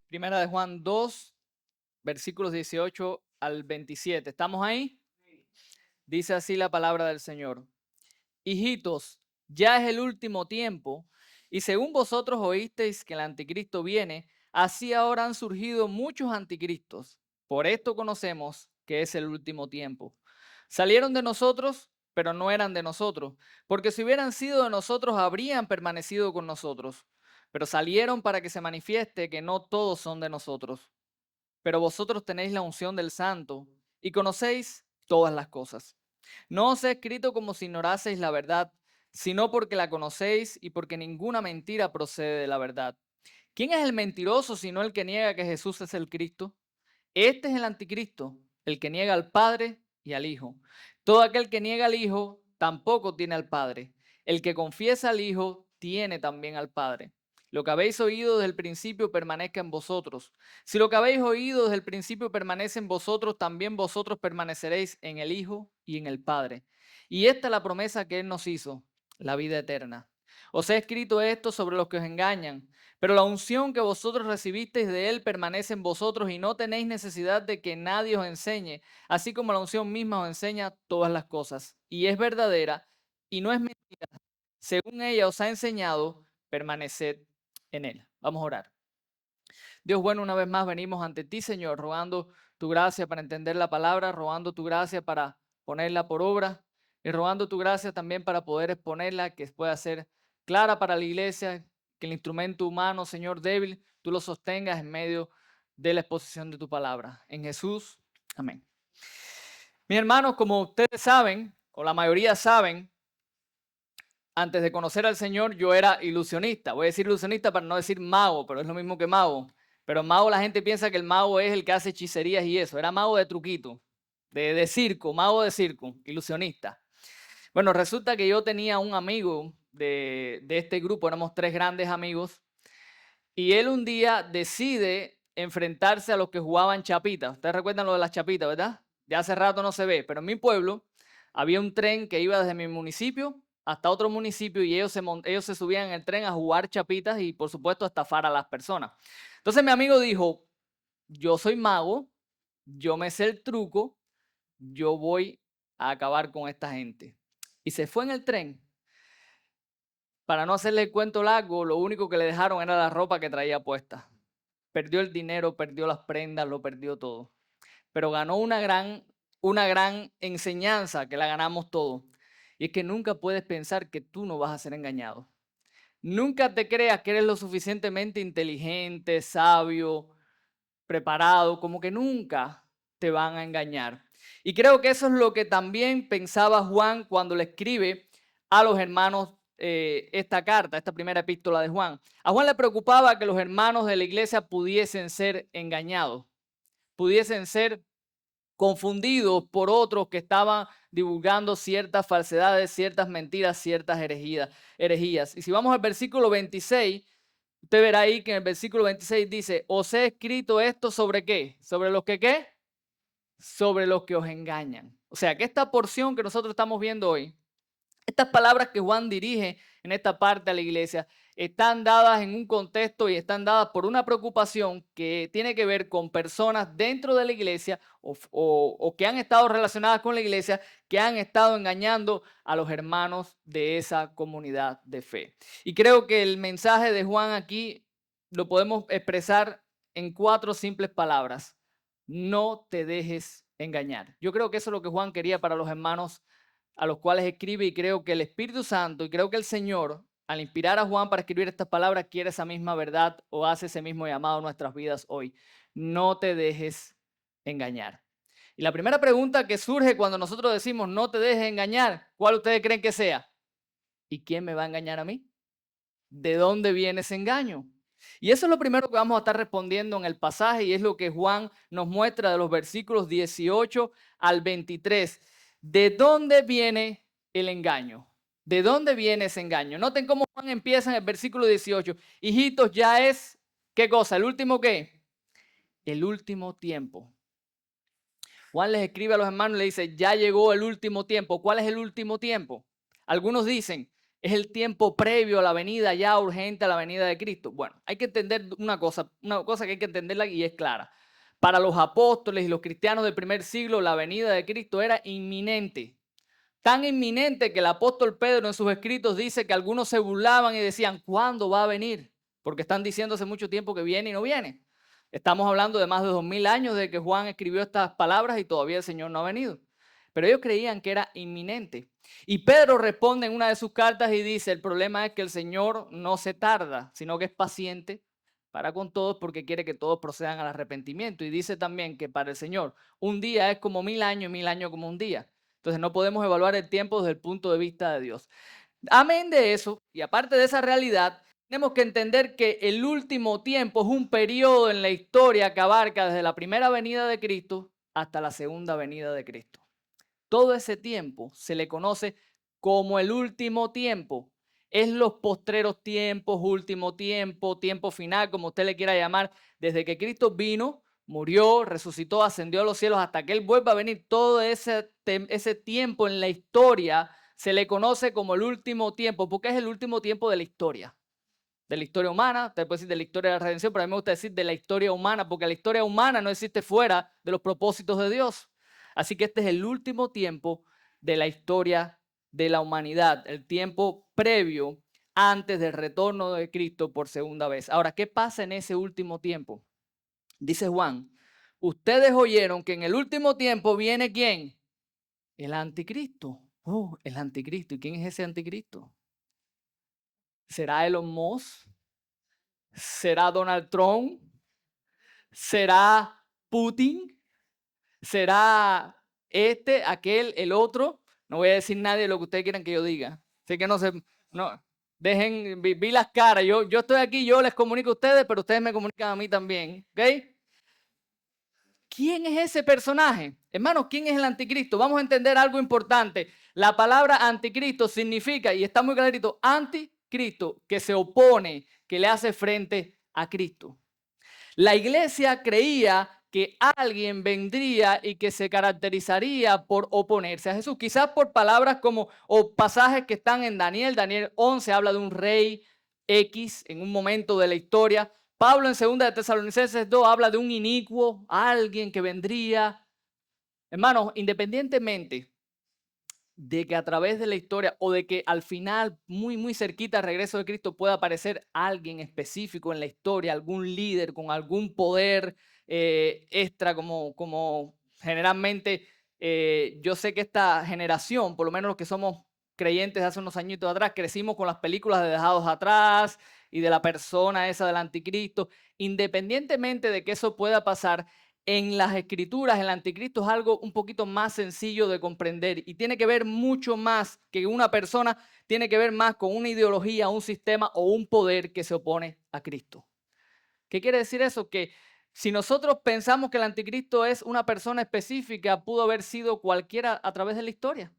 Primera de Juan 2, versículos 18 al 27. ¿Estamos ahí? Dice así la palabra del Señor. Hijitos, ya es el último tiempo, y según vosotros oísteis que el anticristo viene, así ahora han surgido muchos anticristos. Por esto conocemos que es el último tiempo. Salieron de nosotros, pero no eran de nosotros, porque si hubieran sido de nosotros, habrían permanecido con nosotros. Pero salieron para que se manifieste que no todos son de nosotros. Pero vosotros tenéis la unción del Santo y conocéis todas las cosas. No os he escrito como si ignoraseis la verdad, sino porque la conocéis y porque ninguna mentira procede de la verdad. ¿Quién es el mentiroso sino el que niega que Jesús es el Cristo? Este es el anticristo, el que niega al Padre y al Hijo. Todo aquel que niega al Hijo tampoco tiene al Padre. El que confiesa al Hijo tiene también al Padre. Lo que habéis oído desde el principio permanezca en vosotros. Si lo que habéis oído desde el principio permanece en vosotros, también vosotros permaneceréis en el Hijo y en el Padre. Y esta es la promesa que Él nos hizo, la vida eterna. Os he escrito esto sobre los que os engañan, pero la unción que vosotros recibisteis de Él permanece en vosotros y no tenéis necesidad de que nadie os enseñe, así como la unción misma os enseña todas las cosas. Y es verdadera y no es mentira. Según ella os ha enseñado, permaneced en Él. Vamos a orar. Dios bueno, una vez más venimos ante ti, Señor, rogando tu gracia para entender la palabra, rogando tu gracia para ponerla por obra y rogando tu gracia también para poder exponerla, que pueda ser clara para la iglesia, que el instrumento humano, Señor, débil, tú lo sostengas en medio de la exposición de tu palabra. En Jesús, amén. Mis hermanos, como ustedes saben, o la mayoría saben, antes de conocer al Señor yo era ilusionista. Voy a decir ilusionista para no decir mago, pero es lo mismo que mago. Pero mago, la gente piensa que el mago es el que hace hechicerías y eso. Era mago de truquito, de circo, mago de circo, ilusionista. Bueno, resulta que yo tenía un amigo de este grupo, éramos tres grandes amigos, y él un día decide enfrentarse a los que jugaban chapitas. Ustedes recuerdan lo de las chapitas, ¿verdad? De hace rato no se ve, pero en mi pueblo había un tren que iba desde mi municipio hasta otro municipio y ellos se subían en el tren a jugar chapitas y por supuesto a estafar a las personas. Entonces mi amigo dijo, yo soy mago, yo me sé el truco, yo voy a acabar con esta gente. Y se fue en el tren. Para no hacerle el cuento largo, lo único que le dejaron era la ropa que traía puesta. Perdió el dinero, perdió las prendas, lo perdió todo. Pero ganó una gran enseñanza que la ganamos todos. Y es que nunca puedes pensar que tú no vas a ser engañado. Nunca te creas que eres lo suficientemente inteligente, sabio, preparado, como que nunca te van a engañar. Y creo que eso es lo que también pensaba Juan cuando le escribe a los hermanos esta carta, esta primera epístola de Juan. A Juan le preocupaba que los hermanos de la iglesia pudiesen ser engañados, pudiesen ser confundidos por otros que estaban divulgando ciertas falsedades, ciertas mentiras, ciertas herejías. Y si vamos al versículo 26, usted verá ahí que en el versículo 26 dice, os he escrito esto sobre qué, sobre los que qué, sobre los que os engañan. O sea, que esta porción que nosotros estamos viendo hoy, estas palabras que Juan dirige en esta parte a la iglesia están dadas en un contexto y están dadas por una preocupación que tiene que ver con personas dentro de la iglesia o que han estado relacionadas con la iglesia, que han estado engañando a los hermanos de esa comunidad de fe. Y creo que el mensaje de Juan aquí lo podemos expresar en 4 simples palabras. No te dejes engañar. Yo creo que eso es lo que Juan quería para los hermanos a los cuales escribe y creo que el Espíritu Santo y creo que el Señor, al inspirar a Juan para escribir estas palabras, quiere esa misma verdad o hace ese mismo llamado a nuestras vidas hoy. No te dejes engañar. Y la primera pregunta que surge cuando nosotros decimos no te dejes engañar, ¿cuál ustedes creen que sea? ¿Y quién me va a engañar a mí? ¿De dónde viene ese engaño? Y eso es lo primero que vamos a estar respondiendo en el pasaje y es lo que Juan nos muestra de los versículos 18 al 23. ¿De dónde viene el engaño? ¿De dónde viene ese engaño? Noten cómo Juan empieza en el versículo 18. Hijitos, ya es, ¿qué cosa? ¿El último qué? El último tiempo. Juan les escribe a los hermanos y le dice, ya llegó el último tiempo. ¿Cuál es el último tiempo? Algunos dicen Es el tiempo previo a la venida ya urgente a la venida de Cristo. Bueno, hay que entender una cosa que hay que entenderla y es clara. Para los apóstoles y los cristianos del primer siglo, la venida de Cristo era inminente. Tan inminente que el apóstol Pedro en sus escritos dice que algunos se burlaban y decían, ¿cuándo va a venir? Porque están diciendo hace mucho tiempo que viene y no viene. Estamos hablando de más de 2000 años de que Juan escribió estas palabras y todavía el Señor no ha venido. Pero ellos creían que era inminente. Y Pedro responde en una de sus cartas y dice, el problema es que el Señor no se tarda, sino que es paciente para con todos porque quiere que todos procedan al arrepentimiento. Y dice también que para el Señor un día es como 1000 años y 1000 años como un día. Entonces no podemos evaluar el tiempo desde el punto de vista de Dios. Amén de eso, y aparte de esa realidad, tenemos que entender que el último tiempo es un periodo en la historia que abarca desde la primera venida de Cristo hasta la segunda venida de Cristo. Todo ese tiempo se le conoce como el último tiempo. Es los postreros tiempos, último tiempo, tiempo final, como usted le quiera llamar, desde que Cristo vino, murió, resucitó, ascendió a los cielos, hasta que Él vuelva a venir. Todo ese tiempo en la historia se le conoce como el último tiempo, porque es el último tiempo de la historia humana, usted puede decir de la historia de la redención, pero a mí me gusta decir de la historia humana, porque la historia humana no existe fuera de los propósitos de Dios. Así que este es el último tiempo de la historia de la humanidad, el tiempo previo antes del retorno de Cristo por segunda vez. Ahora, ¿qué pasa en ese último tiempo? Dice Juan, ustedes oyeron que en el último tiempo viene ¿quién? El anticristo. Oh, el anticristo. ¿Y quién es ese anticristo? ¿Será Elon Musk? ¿Será Donald Trump? ¿Será Putin? ¿Será este, aquel, el otro? No voy a decir nadie lo que ustedes quieran que yo diga. Así que no, dejen, vi las caras. Yo estoy aquí, yo les comunico a ustedes, pero ustedes me comunican a mí también. ¿Ok? ¿Quién es ese personaje? Hermanos, ¿quién es el anticristo? Vamos a entender algo importante. La palabra anticristo significa, y está muy clarito, anticristo, que se opone, que le hace frente a Cristo. La iglesia creía que alguien vendría y que se caracterizaría por oponerse a Jesús. Quizás por palabras como, o pasajes que están en Daniel 11 habla de un rey X en un momento de la historia. Pablo en 2 de Tesalonicenses 2 habla de un inicuo, alguien que vendría. Hermanos, independientemente de que a través de la historia o de que al final, muy, muy cerquita al regreso de Cristo, pueda aparecer alguien específico en la historia, algún líder con algún poder extra, como generalmente yo sé que esta generación, por lo menos los que somos creyentes de hace unos añitos atrás, crecimos con las películas de Dejados Atrás y de la persona esa del anticristo. Independientemente de que eso pueda pasar, en las escrituras el anticristo es algo un poquito más sencillo de comprender y tiene que ver mucho más que una persona, tiene que ver más con una ideología, un sistema o un poder que se opone a Cristo. ¿Qué quiere decir eso? Que si nosotros pensamos que el anticristo es una persona específica, pudo haber sido cualquiera a través de la historia.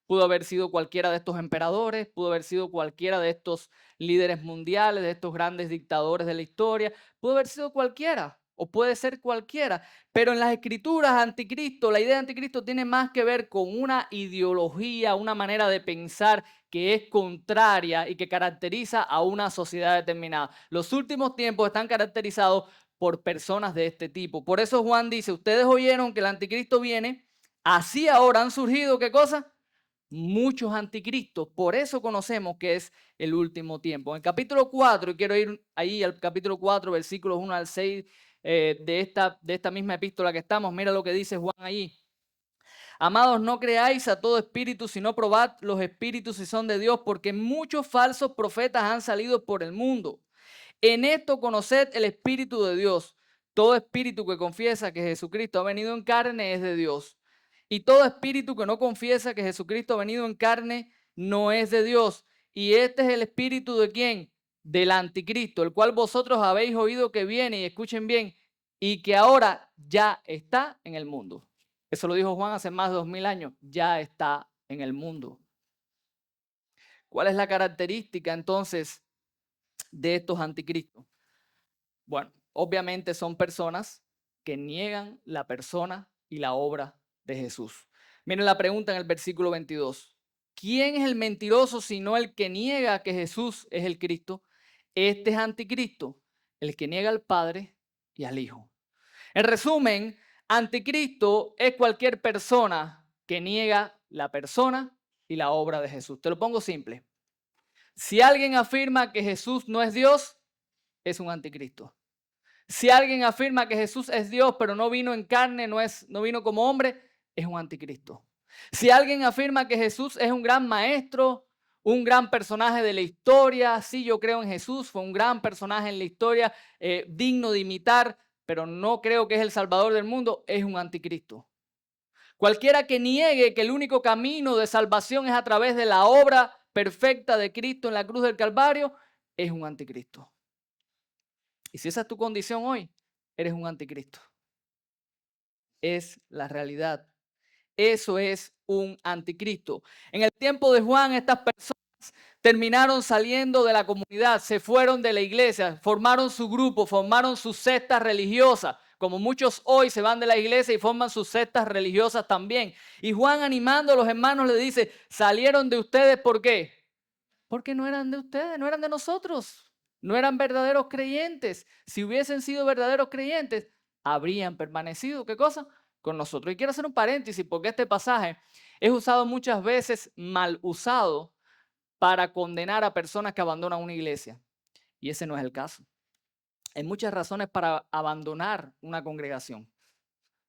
Pudo haber sido cualquiera de estos emperadores, pudo haber sido cualquiera de estos líderes mundiales, de estos grandes dictadores de la historia, pudo haber sido cualquiera o puede ser cualquiera. Pero en las escrituras, anticristo, la idea de anticristo tiene más que ver con una ideología, una manera de pensar que es contraria y que caracteriza a una sociedad determinada. Los últimos tiempos están caracterizados por personas de este tipo. Por eso Juan dice, ustedes oyeron que el anticristo viene, así ahora han surgido, ¿qué cosa? Muchos anticristos. Por eso conocemos que es el último tiempo. En el capítulo 4, y quiero ir ahí al capítulo 4, versículos 1 al 6 de esta misma epístola que estamos. Mira lo que dice Juan allí. Amados, no creáis a todo espíritu, sino probad los espíritus si son de Dios, porque muchos falsos profetas han salido por el mundo. En esto conoced el espíritu de Dios. Todo espíritu que confiesa que Jesucristo ha venido en carne es de Dios. Y todo espíritu que no confiesa que Jesucristo ha venido en carne no es de Dios. Y este es el espíritu de quién? Del anticristo, el cual vosotros habéis oído que viene, y escuchen bien, y que ahora ya está en el mundo. Eso lo dijo Juan hace más de 2000 años, ya está en el mundo. ¿Cuál es la característica entonces de estos anticristos? Bueno, obviamente son personas que niegan la persona y la obra de Jesús. Miren la pregunta en el versículo 22. ¿Quién es el mentiroso sino el que niega que Jesús es el Cristo? Este es anticristo, el que niega al Padre y al Hijo. En resumen, anticristo es cualquier persona que niega la persona y la obra de Jesús. Te lo pongo simple. Si alguien afirma que Jesús no es Dios, es un anticristo. Si alguien afirma que Jesús es Dios, pero no vino en carne, no vino como hombre, es un anticristo. Si alguien afirma que Jesús es un gran maestro, un gran personaje de la historia, sí, yo creo en Jesús, fue un gran personaje en la historia, digno de imitar, pero no creo que es el Salvador del mundo, es un anticristo. Cualquiera que niegue que el único camino de salvación es a través de la obra perfecta de Cristo en la cruz del Calvario, es un anticristo. Y si esa es tu condición hoy, eres un anticristo. Es la realidad. Eso es un anticristo. En el tiempo de Juan, estas personas terminaron saliendo de la comunidad, se fueron de la iglesia, formaron su grupo, formaron sus sectas religiosas, como muchos hoy se van de la iglesia y forman sus sectas religiosas también. Y Juan, animando a los hermanos, le dice, salieron de ustedes, ¿por qué? Porque no eran de ustedes, no eran de nosotros, no eran verdaderos creyentes. Si hubiesen sido verdaderos creyentes, habrían permanecido, ¿qué cosa? Con nosotros. Y quiero hacer un paréntesis porque este pasaje es usado muchas veces, mal usado, para condenar a personas que abandonan una iglesia. Y ese no es el caso. Hay muchas razones para abandonar una congregación.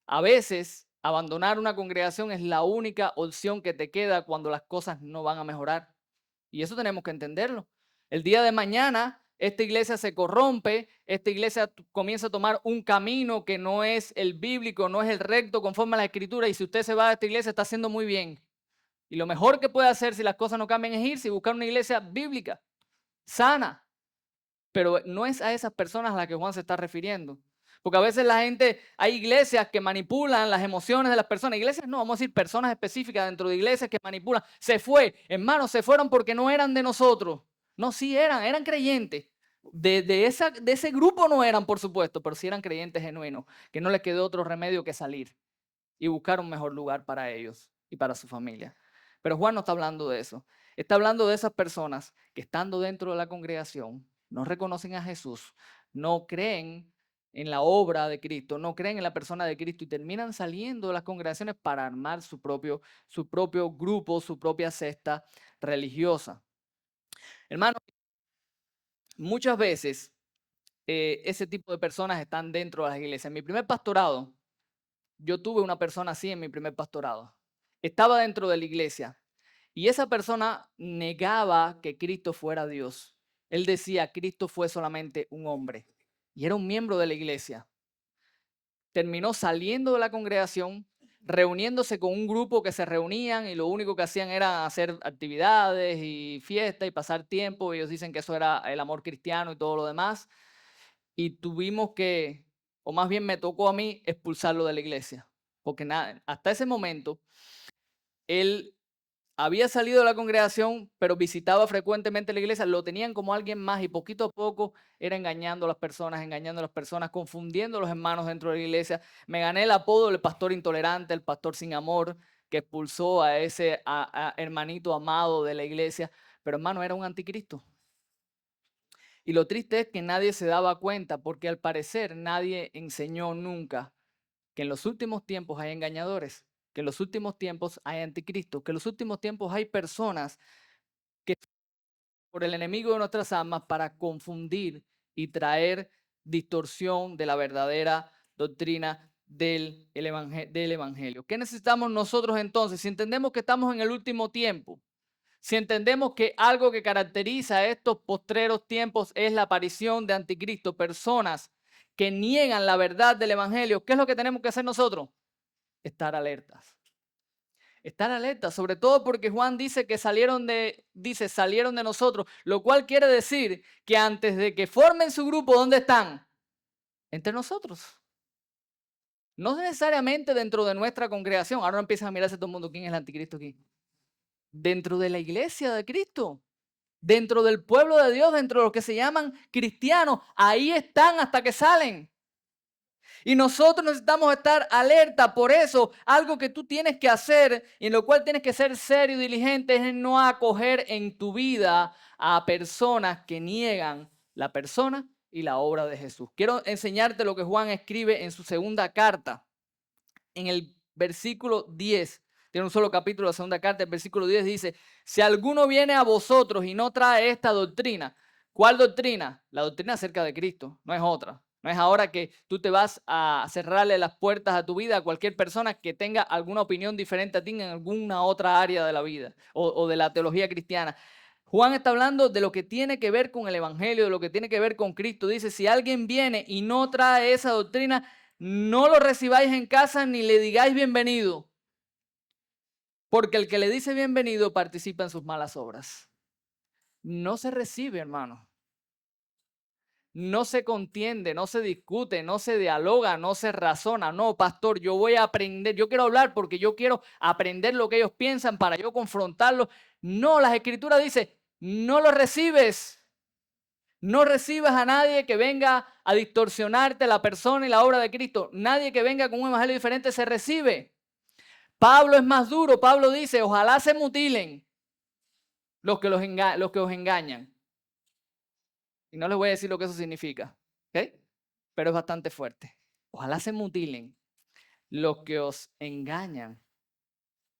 A veces, abandonar una congregación es la única opción que te queda cuando las cosas no van a mejorar. Y eso tenemos que entenderlo. El día de mañana, esta iglesia se corrompe, esta iglesia comienza a tomar un camino que no es el bíblico, no es el recto conforme a la escritura. Y si usted se va de esta iglesia, está haciendo muy bien. Y lo mejor que puede hacer si las cosas no cambian es irse y buscar una iglesia bíblica, sana. Pero no es a esas personas a las que Juan se está refiriendo. Porque a veces la gente, hay iglesias que manipulan las emociones de las personas. Iglesias no, vamos a decir personas específicas dentro de iglesias que manipulan. Se fue, hermanos, se fueron porque no eran de nosotros. No, sí eran creyentes. De ese grupo no eran, por supuesto, pero sí eran creyentes genuinos, que no les quedó otro remedio que salir y buscar un mejor lugar para ellos y para su familia. Pero Juan no está hablando de eso. Está hablando de esas personas que estando dentro de la congregación no reconocen a Jesús, no creen en la obra de Cristo, no creen en la persona de Cristo y terminan saliendo de las congregaciones para armar su propio grupo, su propia secta religiosa. Hermano, muchas veces ese tipo de personas están dentro de las iglesias. En mi primer pastorado, yo tuve una persona así en mi primer pastorado. Estaba dentro de la iglesia y esa persona negaba que Cristo fuera Dios. Él decía, Cristo fue solamente un hombre y era un miembro de la iglesia. Terminó saliendo de la congregación, reuniéndose con un grupo que se reunían y lo único que hacían era hacer actividades y fiestas y pasar tiempo. Ellos dicen que eso era el amor cristiano y todo lo demás. Y tuvimos que, o más bien me tocó a mí, expulsarlo de la iglesia. Porque hasta ese momento, él había salido de la congregación, pero visitaba frecuentemente la iglesia, lo tenían como alguien más y poquito a poco era engañando a las personas, confundiendo a los hermanos dentro de la iglesia. Me gané el apodo del pastor intolerante, el pastor sin amor, que expulsó a ese hermanito amado de la iglesia. Pero hermano, era un anticristo. Y lo triste es que nadie se daba cuenta porque al parecer nadie enseñó nunca que en los últimos tiempos hay engañadores, que en los últimos tiempos hay anticristo, que en los últimos tiempos hay personas que por el enemigo de nuestras almas para confundir y traer distorsión de la verdadera doctrina del evangelio. ¿Qué necesitamos nosotros entonces? Si entendemos que estamos en el último tiempo, si entendemos que algo que caracteriza a estos postreros tiempos es la aparición de anticristo, personas que niegan la verdad del evangelio, ¿qué es lo que tenemos que hacer nosotros? Estar alertas. Estar alertas, sobre todo porque Juan dice que salieron de nosotros, lo cual quiere decir que antes de que formen su grupo, ¿dónde están? Entre nosotros. No necesariamente dentro de nuestra congregación. Ahora no empiezan a mirarse todo el mundo, ¿quién es el anticristo aquí? Dentro de la iglesia de Cristo, dentro del pueblo de Dios, dentro de los que se llaman cristianos, ahí están hasta que salen. Y nosotros necesitamos estar alerta. Por eso, algo que tú tienes que hacer y en lo cual tienes que ser serio y diligente es no acoger en tu vida a personas que niegan la persona y la obra de Jesús. Quiero enseñarte lo que Juan escribe en su segunda carta, en el versículo 10. Tiene un solo capítulo, la segunda carta, el versículo 10 dice, si alguno viene a vosotros y no trae esta doctrina, ¿cuál doctrina? La doctrina acerca de Cristo, no es otra. No es ahora que tú te vas a cerrarle las puertas a tu vida a cualquier persona que tenga alguna opinión diferente a ti en alguna otra área de la vida o de la teología cristiana. Juan está hablando de lo que tiene que ver con el Evangelio, de lo que tiene que ver con Cristo. Dice, si alguien viene y no trae esa doctrina, no lo recibáis en casa ni le digáis bienvenido, porque el que le dice bienvenido participa en sus malas obras. No se recibe, hermano. No se contiende, no se discute, no se dialoga, no se razona. No, pastor, yo voy a aprender, yo quiero hablar porque yo quiero aprender lo que ellos piensan para yo confrontarlos. No, las escrituras dicen, no lo recibes. No recibas a nadie que venga a distorsionarte la persona y la obra de Cristo. Nadie que venga con un evangelio diferente se recibe. Pablo es más duro. Pablo dice, ojalá se mutilen los que os engañan. Y no les voy a decir lo que eso significa, ¿ok? Pero es bastante fuerte. Ojalá se mutilen los que os engañan.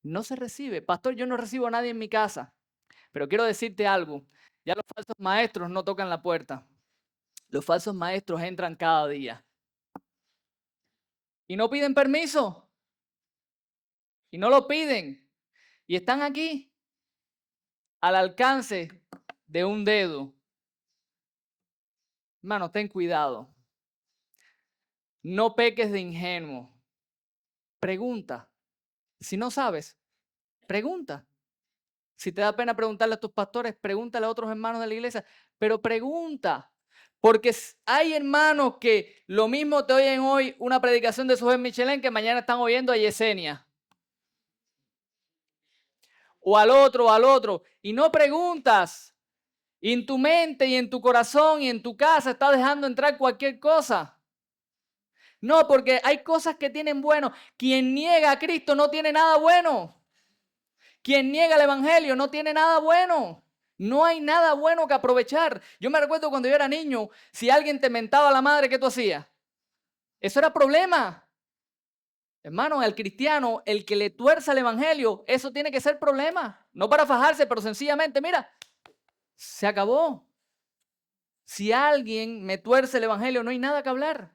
No se recibe. Pastor, yo no recibo a nadie en mi casa. Pero quiero decirte algo. Ya los falsos maestros no tocan la puerta. Los falsos maestros entran cada día. Y no piden permiso. Y no lo piden. Y están aquí al alcance de un dedo. Hermano, ten cuidado. No peques de ingenuo. Pregunta. Si no sabes, pregunta. Si te da pena preguntarle a tus pastores, pregúntale a otros hermanos de la iglesia. Pero pregunta. Porque hay hermanos que lo mismo te oyen hoy una predicación de Sujén Michelén que mañana están oyendo a Yesenia. O al otro. Y no preguntas. Y en tu mente y en tu corazón y en tu casa estás dejando entrar cualquier cosa. No, porque hay cosas que tienen bueno. Quien niega a Cristo no tiene nada bueno. Quien niega el evangelio no tiene nada bueno. No hay nada bueno que aprovechar. Yo me recuerdo cuando yo era niño, si alguien te mentaba a la madre, ¿qué tú hacías? Eso era problema. Hermano, el cristiano, el que le tuerza el evangelio, eso tiene que ser problema. No para fajarse, pero sencillamente, mira, se acabó. Si alguien me tuerce el evangelio, no hay nada que hablar.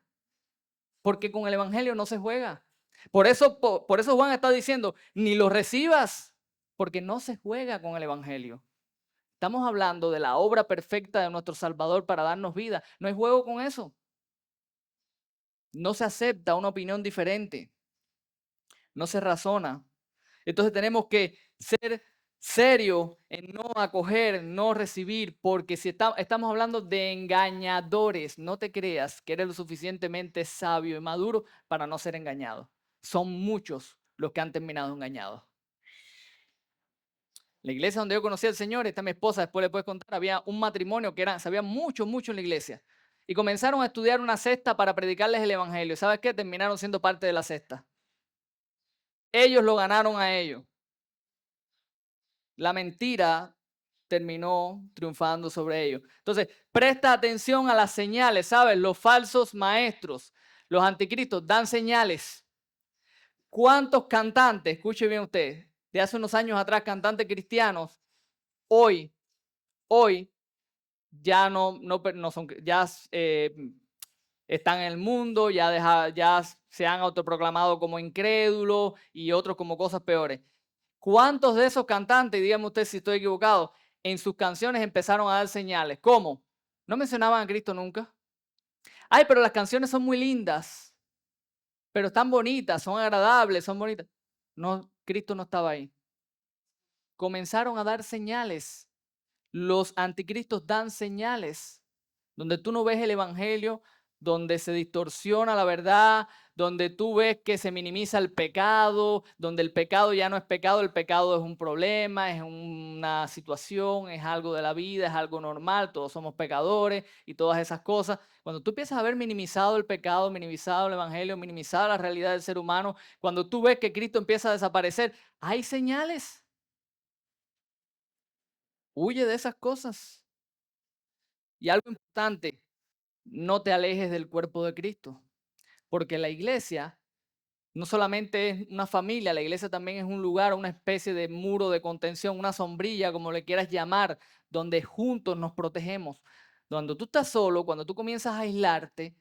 Porque con el evangelio no se juega. Por eso Juan está diciendo, ni lo recibas, porque no se juega con el evangelio. Estamos hablando de la obra perfecta de nuestro Salvador para darnos vida. No hay juego con eso. No se acepta una opinión diferente. No se razona. Entonces tenemos que ser serios en no acoger, no recibir, porque si estamos hablando de engañadores, no te creas que eres lo suficientemente sabio y maduro para no ser engañado. Son muchos los que han terminado engañados. La iglesia donde yo conocí al Señor, esta mi esposa, después le puedes contar, había un matrimonio que sabía mucho en la iglesia. Y comenzaron a estudiar una secta para predicarles el evangelio. ¿Sabes qué? Terminaron siendo parte de la secta. Ellos lo ganaron a ellos. La mentira terminó triunfando sobre ellos. Entonces, presta atención a las señales, ¿sabes? Los falsos maestros, los anticristos dan señales. ¿Cuántos cantantes, escuche bien usted, de hace unos años atrás, cantantes cristianos, hoy ya no son, ya están en el mundo, ya se han autoproclamado como incrédulos y otros como cosas peores? ¿Cuántos de esos cantantes, y dígame usted si estoy equivocado, en sus canciones empezaron a dar señales? ¿Cómo? No mencionaban a Cristo nunca. Ay, pero las canciones son muy lindas, pero están bonitas, son agradables, son bonitas. No, Cristo no estaba ahí. Comenzaron a dar señales. Los anticristos dan señales donde tú no ves el evangelio, donde se distorsiona la verdad, donde tú ves que se minimiza el pecado, donde el pecado ya no es pecado, el pecado es un problema, es una situación, es algo de la vida, es algo normal, todos somos pecadores y todas esas cosas. Cuando tú empiezas a ver minimizado el pecado, minimizado el evangelio, minimizada la realidad del ser humano, cuando tú ves que Cristo empieza a desaparecer, hay señales. Huye de esas cosas. Y algo importante, no te alejes del cuerpo de Cristo, porque la iglesia no solamente es una familia, la iglesia también es un lugar, una especie de muro de contención, una sombrilla, como le quieras llamar, donde juntos nos protegemos. Cuando tú estás solo, cuando tú comienzas a aislarte,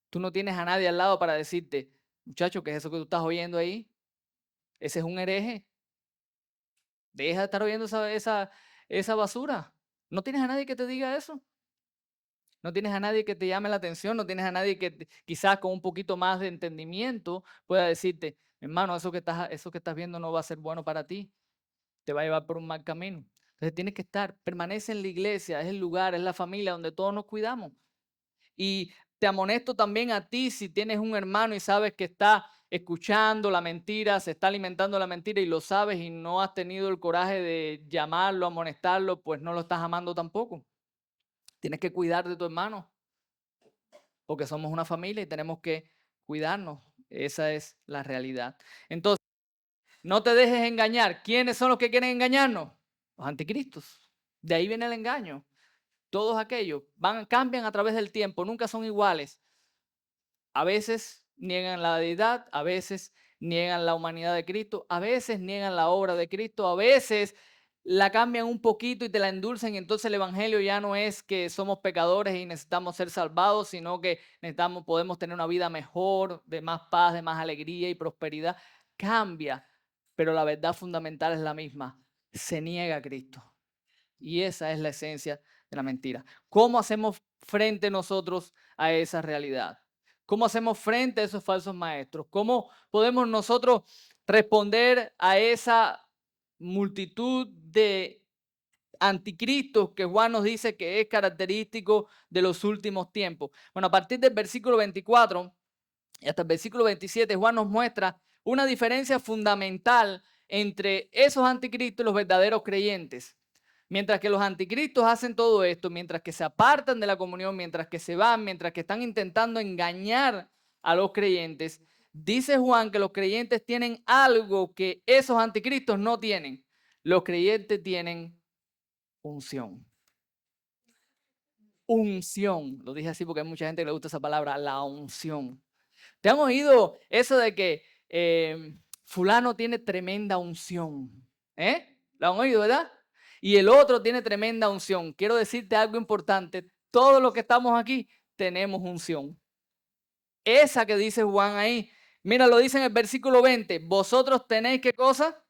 tú no tienes a nadie al lado para decirte, muchacho, ¿qué es eso que tú estás oyendo ahí? Ese es un hereje. Deja de estar oyendo esa basura. No tienes a nadie que te diga eso. No tienes a nadie que te llame la atención, no tienes a nadie que quizás con un poquito más de entendimiento pueda decirte, hermano, eso que estás viendo no va a ser bueno para ti, te va a llevar por un mal camino. Entonces tienes que permanece en la iglesia, es el lugar, es la familia donde todos nos cuidamos. Y te amonesto también a ti, si tienes un hermano y sabes que está escuchando la mentira, se está alimentando la mentira y lo sabes y no has tenido el coraje de llamarlo, amonestarlo, pues no lo estás amando tampoco. Tienes que cuidar de tu hermano, porque somos una familia y tenemos que cuidarnos. Esa es la realidad. Entonces, no te dejes engañar. ¿Quiénes son los que quieren engañarnos? Los anticristos. De ahí viene el engaño. Todos aquellos cambian a través del tiempo, nunca son iguales. A veces niegan la deidad, a veces niegan la humanidad de Cristo, a veces niegan la obra de Cristo, a veces la cambian un poquito y te la endulzan y entonces el evangelio ya no es que somos pecadores y necesitamos ser salvados, sino que podemos tener una vida mejor, de más paz, de más alegría y prosperidad. Cambia, pero la verdad fundamental es la misma. Se niega a Cristo. Y esa es la esencia de la mentira. ¿Cómo hacemos frente nosotros a esa realidad? ¿Cómo hacemos frente a esos falsos maestros? ¿Cómo podemos nosotros responder a esa multitud de anticristos que Juan nos dice que es característico de los últimos tiempos? Bueno, a partir del versículo 24 y hasta el versículo 27, Juan nos muestra una diferencia fundamental entre esos anticristos y los verdaderos creyentes. Mientras que los anticristos hacen todo esto, mientras que se apartan de la comunión, mientras que se van, mientras que están intentando engañar a los creyentes, dice Juan que los creyentes tienen algo que esos anticristos no tienen. Los creyentes tienen unción. Unción. Lo dije así porque hay mucha gente que le gusta esa palabra, la unción. ¿Te han oído eso de que fulano tiene tremenda unción? ¿Lo han oído, verdad? Y el otro tiene tremenda unción. Quiero decirte algo importante. Todos los que estamos aquí tenemos unción. Esa que dice Juan ahí. Mira, lo dice en el versículo 20. Vosotros tenéis, ¿qué cosa?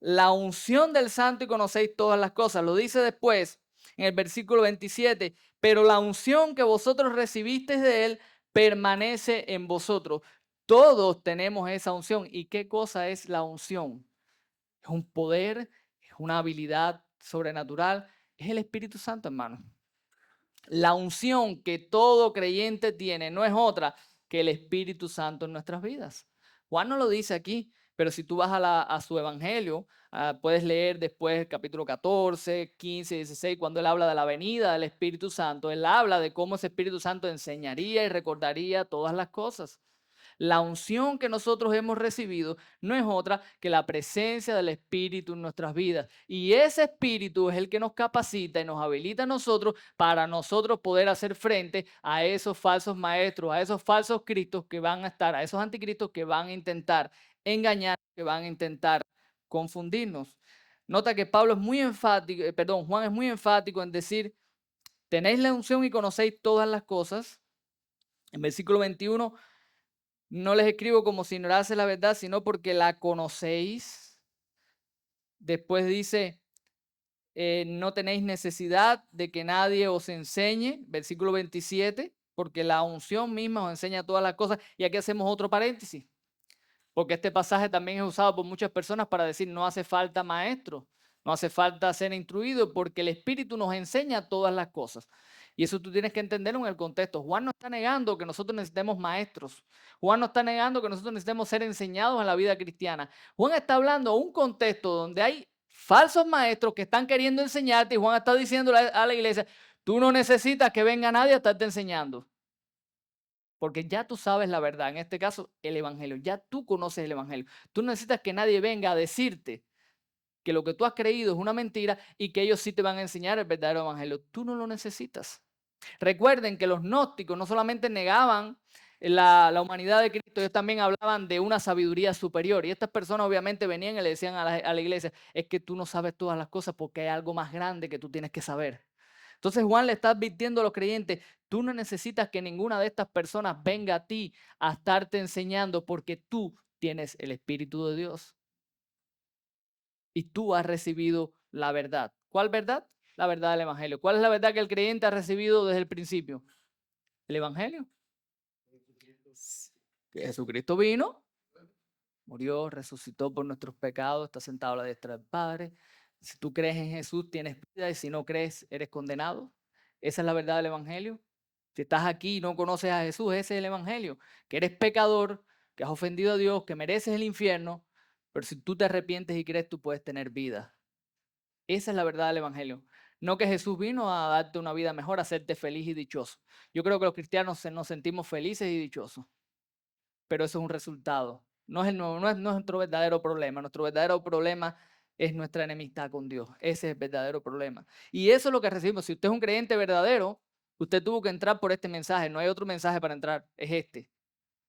La unción del santo y conocéis todas las cosas. Lo dice después en el versículo 27. Pero la unción que vosotros recibisteis de él permanece en vosotros. Todos tenemos esa unción. ¿Y qué cosa es la unción? Es un poder, es una habilidad sobrenatural, es el Espíritu Santo, hermano. La unción que todo creyente tiene no es otra que el Espíritu Santo en nuestras vidas. Juan no lo dice aquí, pero si tú vas a su evangelio, puedes leer después el capítulo 14, 15, 16, cuando él habla de la venida del Espíritu Santo, él habla de cómo ese Espíritu Santo enseñaría y recordaría todas las cosas. La unción que nosotros hemos recibido no es otra que la presencia del Espíritu en nuestras vidas. Y ese Espíritu es el que nos capacita y nos habilita a nosotros para nosotros poder hacer frente a esos falsos maestros, a esos falsos cristos que van a estar, a esos anticristos que van a intentar engañar, que van a intentar confundirnos. Nota que Pablo es muy enfático, Juan es muy enfático en decir, tenéis la unción y conocéis todas las cosas. En versículo 21, no les escribo como si ignorase la verdad, sino porque la conocéis. Después dice, no tenéis necesidad de que nadie os enseñe, versículo 27, porque la unción misma os enseña todas las cosas. Y aquí hacemos otro paréntesis, porque este pasaje también es usado por muchas personas para decir, no hace falta maestro, no hace falta ser instruido, porque el Espíritu nos enseña todas las cosas. Y eso tú tienes que entenderlo en el contexto. Juan no está negando que nosotros necesitemos maestros. Juan no está negando que nosotros necesitemos ser enseñados en la vida cristiana. Juan está hablando de un contexto donde hay falsos maestros que están queriendo enseñarte y Juan está diciéndole a la iglesia, tú no necesitas que venga nadie a estarte enseñando. Porque ya tú sabes la verdad, en este caso el evangelio, ya tú conoces el evangelio. Tú no necesitas que nadie venga a decirte que lo que tú has creído es una mentira y que ellos sí te van a enseñar el verdadero evangelio. Tú no lo necesitas. Recuerden que los gnósticos no solamente negaban la humanidad de Cristo, ellos también hablaban de una sabiduría superior. Y estas personas obviamente venían y le decían a la iglesia, es que tú no sabes todas las cosas porque hay algo más grande que tú tienes que saber. Entonces Juan le está advirtiendo a los creyentes, tú no necesitas que ninguna de estas personas venga a ti a estarte enseñando porque tú tienes el Espíritu de Dios y tú has recibido la verdad. ¿Cuál verdad? La verdad del Evangelio. ¿Cuál es la verdad que el creyente ha recibido desde el principio? El Evangelio. Que Jesucristo vino, murió, resucitó por nuestros pecados, está sentado a la diestra del Padre. Si tú crees en Jesús, tienes vida y si no crees, eres condenado. Esa es la verdad del Evangelio. Si estás aquí y no conoces a Jesús, ese es el Evangelio. Que eres pecador, que has ofendido a Dios, que mereces el infierno, pero si tú te arrepientes y crees, tú puedes tener vida. Esa es la verdad del Evangelio. No que Jesús vino a darte una vida mejor, a hacerte feliz y dichoso. Yo creo que los cristianos nos sentimos felices y dichosos, pero eso es un resultado. No es nuestro verdadero problema. Nuestro verdadero problema es nuestra enemistad con Dios. Ese es el verdadero problema. Y eso es lo que recibimos. Si usted es un creyente verdadero, usted tuvo que entrar por este mensaje. No hay otro mensaje para entrar. Es este.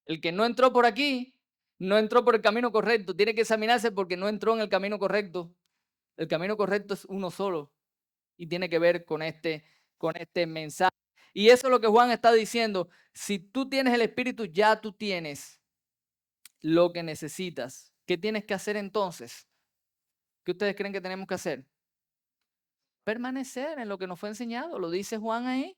El que no entró por aquí, no entró por el camino correcto. Tiene que examinarse porque no entró en el camino correcto. El camino correcto es uno solo y tiene que ver con este mensaje. Y eso es lo que Juan está diciendo. Si tú tienes el Espíritu, ya tú tienes lo que necesitas. ¿Qué tienes que hacer entonces? ¿Qué ustedes creen que tenemos que hacer? Permanecer en lo que nos fue enseñado, lo dice Juan ahí.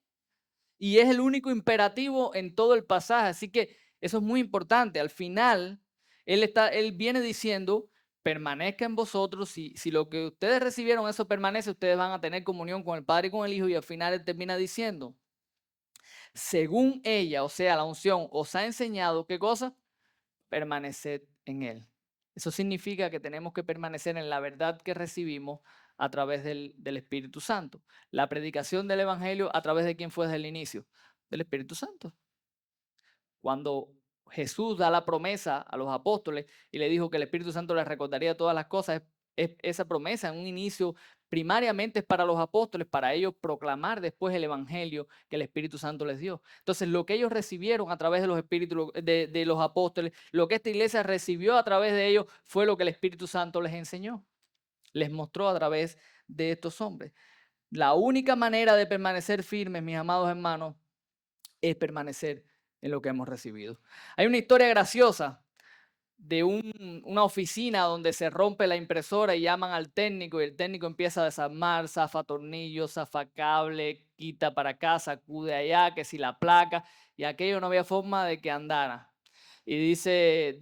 Y es el único imperativo en todo el pasaje. Así que eso es muy importante. Al final, él viene diciendo, permanezca en vosotros. Si lo que ustedes recibieron, eso permanece, ustedes van a tener comunión con el Padre y con el Hijo. Y al final él termina diciendo, según ella, o sea, la unción, os ha enseñado, ¿qué cosa? Permaneced en él. Eso significa que tenemos que permanecer en la verdad que recibimos a través del Espíritu Santo. La predicación del Evangelio, ¿a través de quién fue desde el inicio? Del Espíritu Santo. Cuando Jesús da la promesa a los apóstoles y le dijo que el Espíritu Santo les recordaría todas las cosas, esa promesa en un inicio primariamente es para los apóstoles, para ellos proclamar después el Evangelio que el Espíritu Santo les dio. Entonces, lo que ellos recibieron a través de los espíritus de los apóstoles, lo que esta iglesia recibió a través de ellos, fue lo que el Espíritu Santo les enseñó, les mostró a través de estos hombres. La única manera de permanecer firmes, mis amados hermanos, es permanecer en lo que hemos recibido. Hay una historia graciosa de una oficina donde se rompe la impresora y llaman al técnico y el técnico empieza a desarmar, zafa tornillos, zafa cable, quita para acá, sacude allá, que si la placa, y aquello no había forma de que andara. Y dice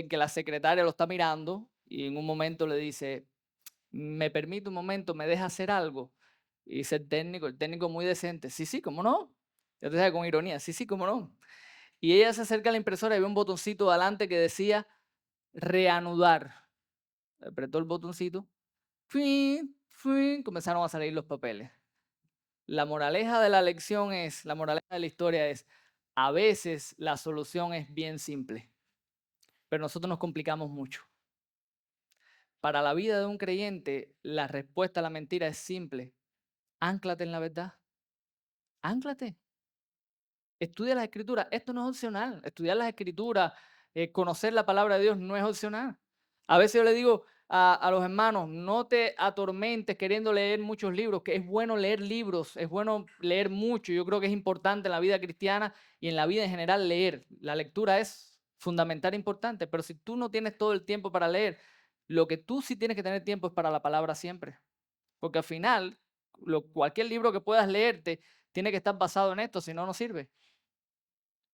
que la secretaria lo está mirando y en un momento le dice, ¿me permite un momento? ¿Me deja hacer algo? Y dice el técnico muy decente, sí, sí, ¿cómo no? Yo te decía con ironía, sí, sí, ¿cómo no? Y ella se acerca a la impresora y ve un botoncito adelante que decía reanudar. Apretó el botoncito. ¡Fin! ¡Fin! Comenzaron a salir los papeles. La moraleja de la lección es, la moraleja de la historia es, a veces la solución es bien simple, pero nosotros nos complicamos mucho. Para la vida de un creyente, la respuesta a la mentira es simple. Ánclate en la verdad. Ánclate. Estudia las escrituras. Esto no es opcional. Estudiar las escrituras, conocer la palabra de Dios no es opcional. A veces yo le digo a los hermanos, no te atormentes queriendo leer muchos libros, que es bueno leer libros, es bueno leer mucho. Yo creo que es importante en la vida cristiana y en la vida en general leer. La lectura es fundamental e importante, pero si tú no tienes todo el tiempo para leer, lo que tú sí tienes que tener tiempo es para la palabra siempre. Porque al final, cualquier libro que puedas leerte tiene que estar basado en esto, si no, no sirve.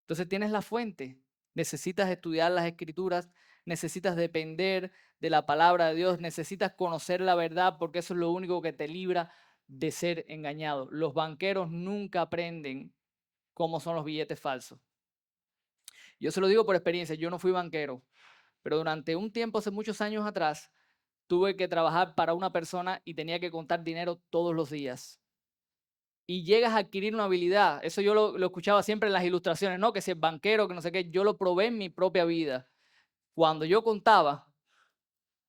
Entonces tienes la fuente, necesitas estudiar las escrituras, necesitas depender de la palabra de Dios, necesitas conocer la verdad porque eso es lo único que te libra de ser engañado. Los banqueros nunca aprenden cómo son los billetes falsos. Yo se lo digo por experiencia, yo no fui banquero, pero durante un tiempo, hace muchos años atrás, tuve que trabajar para una persona y tenía que contar dinero todos los días. Y llegas a adquirir una habilidad. Eso yo lo escuchaba siempre en las ilustraciones, ¿no? Que si es banquero, que no sé qué. Yo lo probé en mi propia vida. Cuando yo contaba,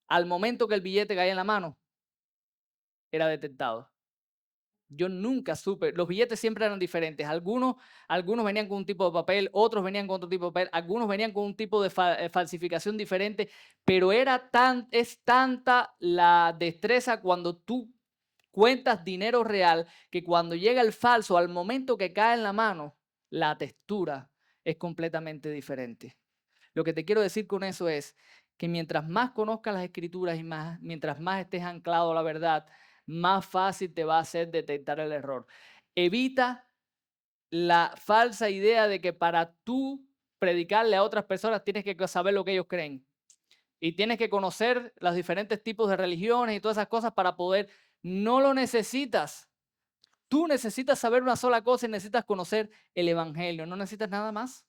al momento que el billete caía en la mano, era detectado. Yo nunca supe, los billetes siempre eran diferentes. Algunos venían con un tipo de papel, otros venían con otro tipo de papel, algunos venían con un tipo de falsificación diferente, pero es tanta la destreza cuando tú cuentas dinero real que cuando llega el falso, al momento que cae en la mano, la textura es completamente diferente. Lo que te quiero decir con eso es que mientras más conozcas las escrituras y mientras más estés anclado a la verdad, más fácil te va a ser detectar el error. Evita la falsa idea de que para tú predicarle a otras personas tienes que saber lo que ellos creen. Y tienes que conocer los diferentes tipos de religiones y todas esas cosas para poder. No lo necesitas. Tú necesitas saber una sola cosa y necesitas conocer el Evangelio. No necesitas nada más.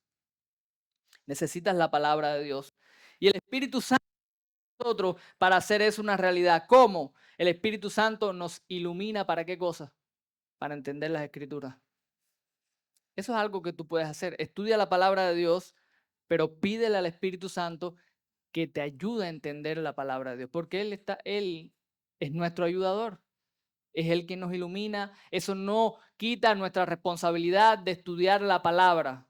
Necesitas la palabra de Dios. Y el Espíritu Santo nosotros para hacer eso una realidad. ¿Cómo? El Espíritu Santo nos ilumina para qué cosa? Para entender las Escrituras. Eso es algo que tú puedes hacer. Estudia la palabra de Dios, pero pídele al Espíritu Santo que te ayude a entender la palabra de Dios, porque Él es nuestro ayudador. Es Él quien nos ilumina. Eso no quita nuestra responsabilidad de estudiar la palabra.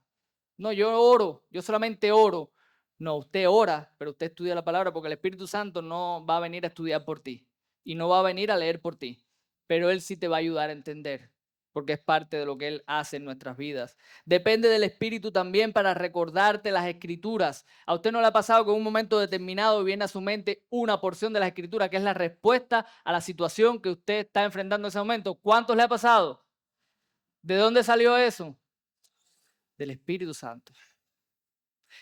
No, yo oro, yo solamente oro. No, usted ora, pero usted estudia la palabra porque el Espíritu Santo no va a venir a estudiar por ti y no va a venir a leer por ti, pero Él sí te va a ayudar a entender porque es parte de lo que Él hace en nuestras vidas. Depende del Espíritu también para recordarte las Escrituras. ¿A usted no le ha pasado que en un momento determinado viene a su mente una porción de las Escrituras que es la respuesta a la situación que usted está enfrentando en ese momento? ¿Cuántos le ha pasado? ¿De dónde salió eso? Del Espíritu Santo.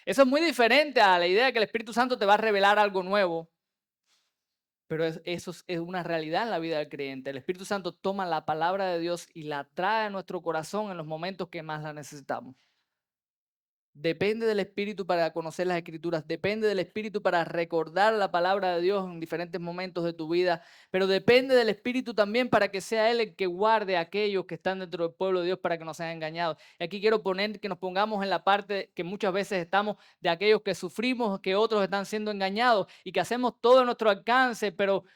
Eso es muy diferente a la idea de que el Espíritu Santo te va a revelar algo nuevo, pero eso es una realidad en la vida del creyente. El Espíritu Santo toma la palabra de Dios y la trae a nuestro corazón en los momentos que más la necesitamos. Depende del Espíritu para conocer las Escrituras, depende del Espíritu para recordar la palabra de Dios en diferentes momentos de tu vida, pero depende del Espíritu también para que sea Él el que guarde a aquellos que están dentro del pueblo de Dios para que no sean engañados. Y aquí quiero poner que nos pongamos en la parte que muchas veces estamos de aquellos que sufrimos que otros están siendo engañados y que hacemos todo a nuestro alcance, pero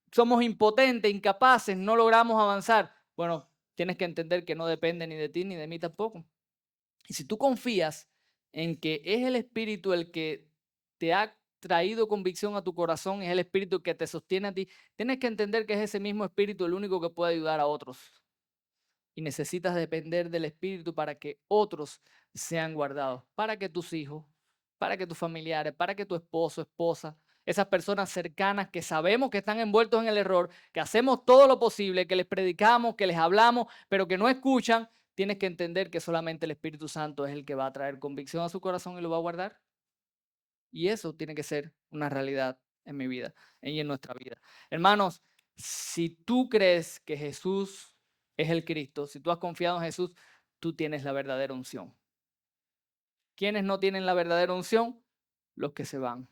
somos impotentes, incapaces, no logramos avanzar. Bueno, tienes que entender que no depende ni de ti ni de mí tampoco. Y si tú confías en que es el Espíritu el que te ha traído convicción a tu corazón, es el Espíritu que te sostiene a ti, tienes que entender que es ese mismo Espíritu el único que puede ayudar a otros. Y necesitas depender del Espíritu para que otros sean guardados, para que tus hijos, para que tus familiares, para que tu esposo, esposa, esas personas cercanas que sabemos que están envueltos en el error, que hacemos todo lo posible, que les predicamos, que les hablamos, pero que no escuchan, tienes que entender que solamente el Espíritu Santo es el que va a traer convicción a su corazón y lo va a guardar. Y eso tiene que ser una realidad en mi vida y en nuestra vida. Hermanos, si tú crees que Jesús es el Cristo, si tú has confiado en Jesús, tú tienes la verdadera unción. ¿Quiénes no tienen la verdadera unción? Los que se van,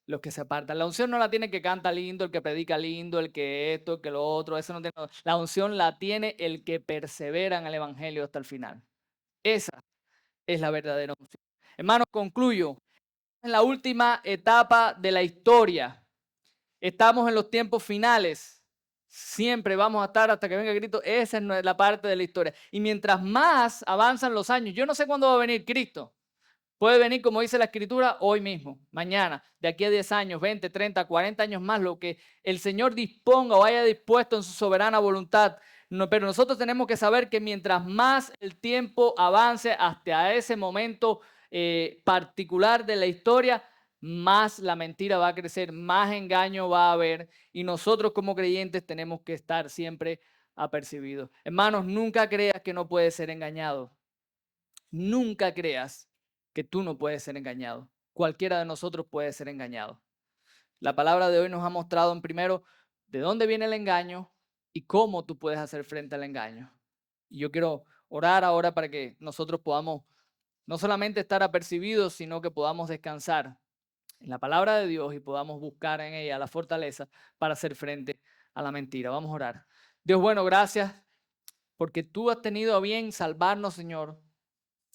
los que se apartan. La unción no la tiene el que canta lindo, el que predica lindo, el que esto, el que lo otro. Eso no tiene. La unción la tiene el que persevera en el Evangelio hasta el final. Esa es la verdadera unción. Hermanos, concluyo. En la última etapa de la historia. Estamos en los tiempos finales. Siempre vamos a estar hasta que venga Cristo. Esa es la parte de la historia. Y mientras más avanzan los años, yo no sé cuándo va a venir Cristo. Puede venir, como dice la Escritura, hoy mismo, mañana, de aquí a 10 años, 20, 30, 40 años más, lo que el Señor disponga o haya dispuesto en su soberana voluntad. No, pero nosotros tenemos que saber que mientras más el tiempo avance hasta ese momento particular de la historia, más la mentira va a crecer, más engaño va a haber y nosotros como creyentes tenemos que estar siempre apercibidos. Hermanos, nunca creas que no puedes ser engañado. Nunca creas que tú no puedes ser engañado. Cualquiera de nosotros puede ser engañado. La palabra de hoy nos ha mostrado en primero de dónde viene el engaño, y cómo tú puedes hacer frente al engaño. Y yo quiero orar ahora para que nosotros podamos no solamente estar apercibidos, sino que podamos descansar en la palabra de Dios y podamos buscar en ella la fortaleza para hacer frente a la mentira. Vamos a orar. Dios bueno, gracias porque tú has tenido a bien salvarnos, Señor,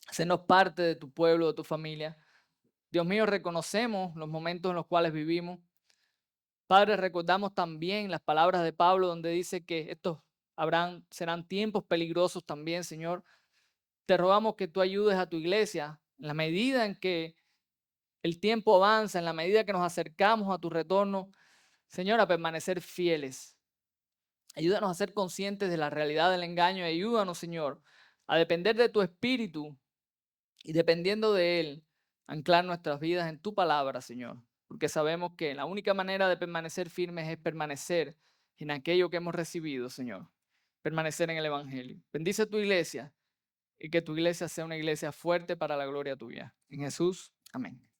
hacernos parte de tu pueblo, de tu familia. Dios mío, reconocemos los momentos en los cuales vivimos. Padre, recordamos también las palabras de Pablo donde dice que estos serán tiempos peligrosos también, Señor. Te rogamos que tú ayudes a tu iglesia en la medida en que el tiempo avanza, en la medida que nos acercamos a tu retorno, Señor, a permanecer fieles. Ayúdanos a ser conscientes de la realidad del engaño y ayúdanos, Señor, a depender de tu espíritu y dependiendo de él, anclar nuestras vidas en tu palabra, Señor. Porque sabemos que la única manera de permanecer firmes es permanecer en aquello que hemos recibido, Señor. Permanecer en el Evangelio. Bendice tu iglesia y que tu iglesia sea una iglesia fuerte para la gloria tuya. En Jesús, amén.